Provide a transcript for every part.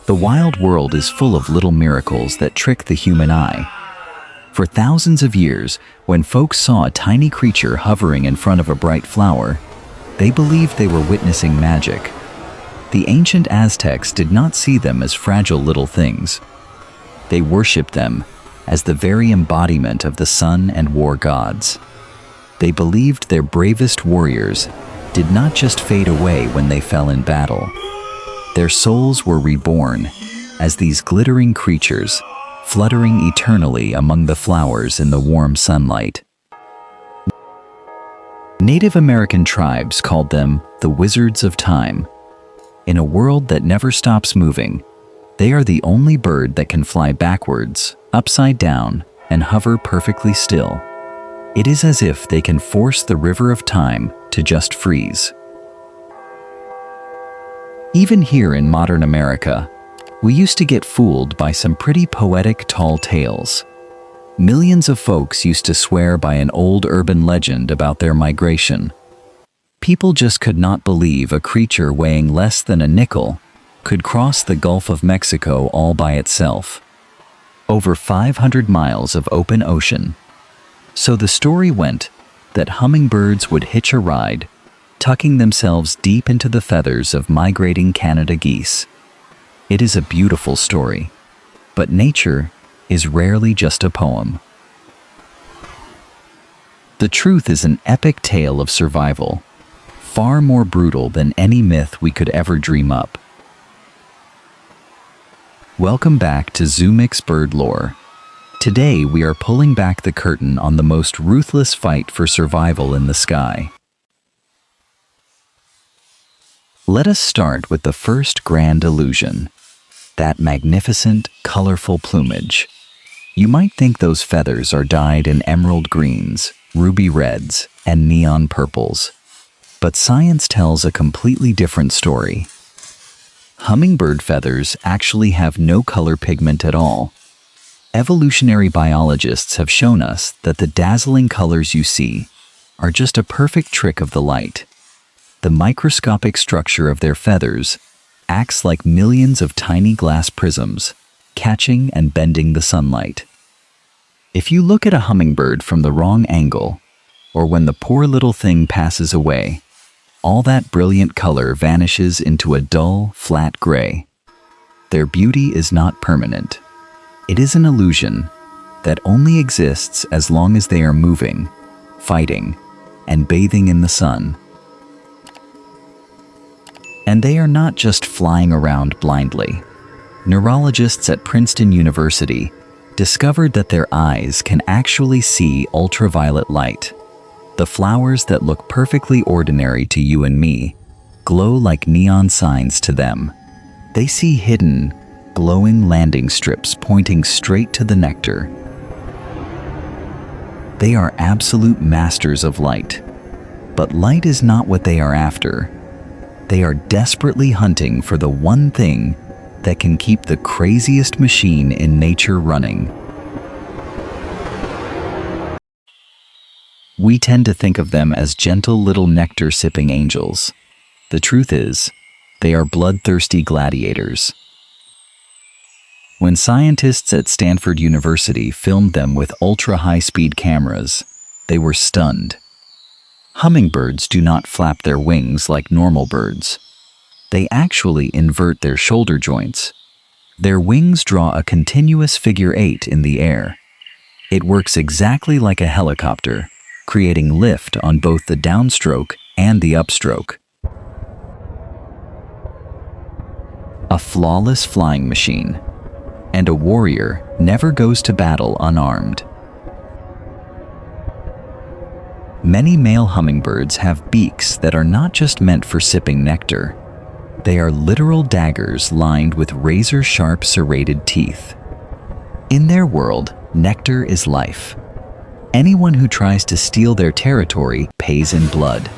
The wild world is full of little miracles that trick the human eye. For thousands of years, when folks saw a tiny creature hovering in front of a bright flower, they believed they were witnessing magic. The ancient Aztecs did not see them as fragile little things. They worshipped them as the very embodiment of the sun and war gods. They believed their bravest warriors did not just fade away when they fell in battle. Their souls were reborn as these glittering creatures, fluttering eternally among the flowers in the warm sunlight. Native American tribes called them the Wizards of Time. In a world that never stops moving, they are the only bird that can fly backwards, upside down, and hover perfectly still. It is as if they can force the river of time to just freeze. Even here in modern America, we used to get fooled by some pretty poetic tall tales. Millions of folks used to swear by an old urban legend about their migration. People just could not believe a creature weighing less than a nickel could cross the Gulf of Mexico all by itself. Over 500 miles of open ocean. So the story went that hummingbirds would hitch a ride, tucking themselves deep into the feathers of migrating Canada geese. It is a beautiful story, but nature is rarely just a poem. The truth is an epic tale of survival, far more brutal than any myth we could ever dream up. Welcome back to Zumix Bird Lore. Today we are pulling back the curtain on the most ruthless fight for survival in the sky. Let us start with the first grand illusion, that magnificent, colorful plumage. You might think those feathers are dyed in emerald greens, ruby reds, and neon purples. But science tells a completely different story. Hummingbird feathers actually have no color pigment at all. Evolutionary biologists have shown us that the dazzling colors you see are just a perfect trick of the light. The microscopic structure of their feathers acts like millions of tiny glass prisms, catching and bending the sunlight. If you look at a hummingbird from the wrong angle, or when the poor little thing passes away, all that brilliant color vanishes into a dull, flat gray. Their beauty is not permanent. It is an illusion that only exists as long as they are moving, fighting, and bathing in the sun. And they are not just flying around blindly. Neurologists at Princeton University discovered that their eyes can actually see ultraviolet light. The flowers that look perfectly ordinary to you and me glow like neon signs to them. They see hidden, glowing landing strips pointing straight to the nectar. They are absolute masters of light. But light is not what they are after. They are desperately hunting for the one thing that can keep the craziest machine in nature running. We tend to think of them as gentle little nectar-sipping angels. The truth is, they are bloodthirsty gladiators. When scientists at Stanford University filmed them with ultra-high-speed cameras, they were stunned. Hummingbirds do not flap their wings like normal birds. They actually invert their shoulder joints. Their wings draw a continuous figure 8 in the air. It works exactly like a helicopter, creating lift on both the downstroke and the upstroke. A flawless flying machine, and a warrior never goes to battle unarmed. Many male hummingbirds have beaks that are not just meant for sipping nectar. They are literal daggers lined with razor-sharp serrated teeth. In their world, nectar is life. Anyone who tries to steal their territory pays in blood.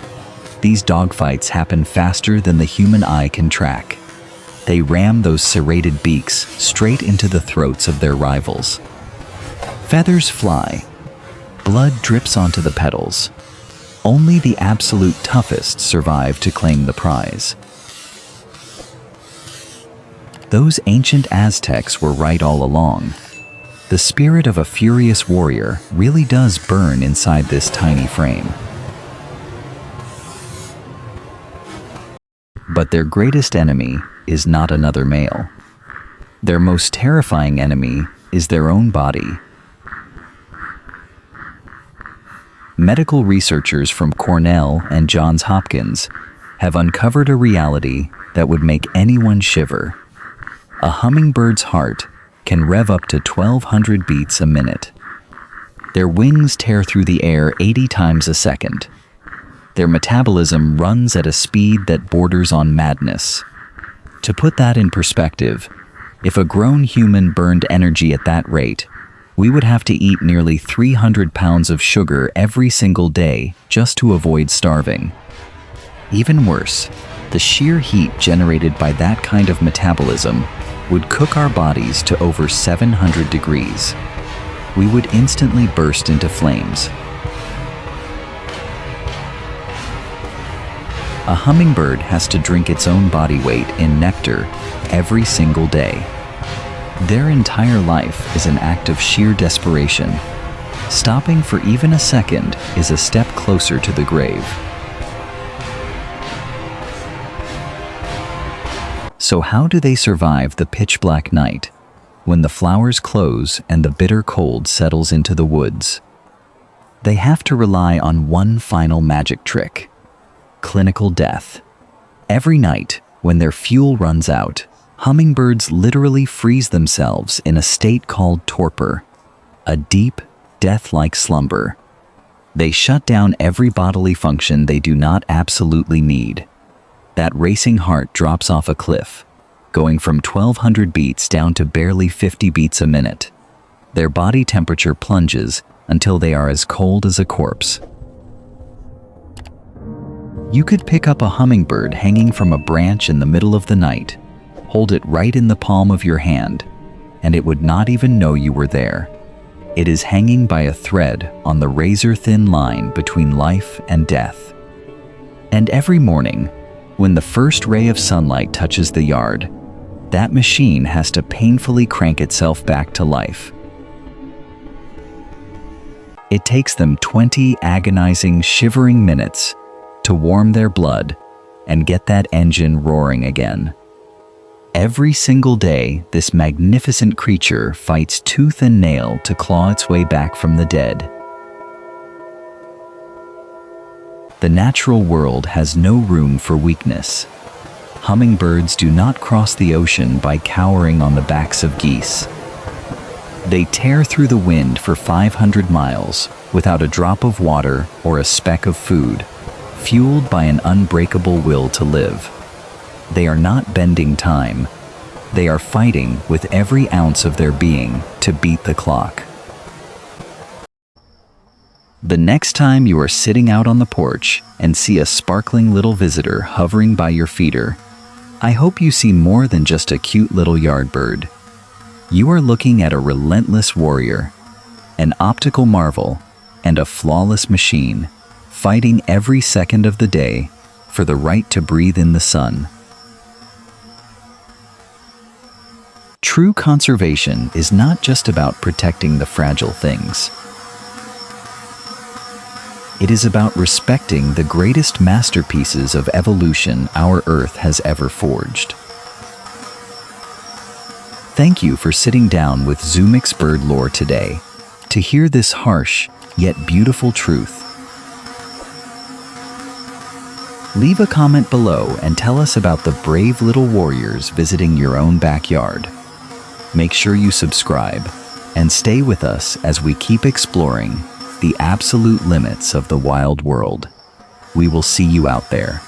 These dogfights happen faster than the human eye can track. They ram those serrated beaks straight into the throats of their rivals. Feathers fly. Blood drips onto the petals. Only the absolute toughest survive to claim the prize. Those ancient Aztecs were right all along. The spirit of a furious warrior really does burn inside this tiny frame. But their greatest enemy is not another male. Their most terrifying enemy is their own body. Medical researchers from Cornell and Johns Hopkins have uncovered a reality that would make anyone shiver. A hummingbird's heart can rev up to 1,200 beats a minute. Their wings tear through the air 80 times a second. Their metabolism runs at a speed that borders on madness. To put that in perspective, if a grown human burned energy at that rate, we would have to eat nearly 300 pounds of sugar every single day just to avoid starving. Even worse, the sheer heat generated by that kind of metabolism would cook our bodies to over 700 degrees. We would instantly burst into flames. A hummingbird has to drink its own body weight in nectar every single day. Their entire life is an act of sheer desperation. Stopping for even a second is a step closer to the grave. So how do they survive the pitch-black night, when the flowers close and the bitter cold settles into the woods? They have to rely on one final magic trick: clinical death. Every night, when their fuel runs out, hummingbirds literally freeze themselves in a state called torpor, a deep, death-like slumber. They shut down every bodily function they do not absolutely need. That racing heart drops off a cliff, going from 1,200 beats down to barely 50 beats a minute. Their body temperature plunges until they are as cold as a corpse. You could pick up a hummingbird hanging from a branch in the middle of the night, hold it right in the palm of your hand, and it would not even know you were there. It is hanging by a thread on the razor-thin line between life and death. And every morning, when the first ray of sunlight touches the yard, that machine has to painfully crank itself back to life. It takes them 20 agonizing, shivering minutes to warm their blood and get that engine roaring again. Every single day, this magnificent creature fights tooth and nail to claw its way back from the dead. The natural world has no room for weakness. Hummingbirds do not cross the ocean by cowering on the backs of geese. They tear through the wind for 500 miles without a drop of water or a speck of food, fueled by an unbreakable will to live. They are not bending time. They are fighting with every ounce of their being to beat the clock. The next time you are sitting out on the porch and see a sparkling little visitor hovering by your feeder, I hope you see more than just a cute little yard bird. You are looking at a relentless warrior, an optical marvel, and a flawless machine, fighting every second of the day for the right to breathe in the sun. True conservation is not just about protecting the fragile things. It is about respecting the greatest masterpieces of evolution our Earth has ever forged. Thank you for sitting down with Zumix Bird Lore today to hear this harsh yet beautiful truth. Leave a comment below and tell us about the brave little warriors visiting your own backyard. Make sure you subscribe and stay with us as we keep exploring the absolute limits of the wild world. We will see you out there.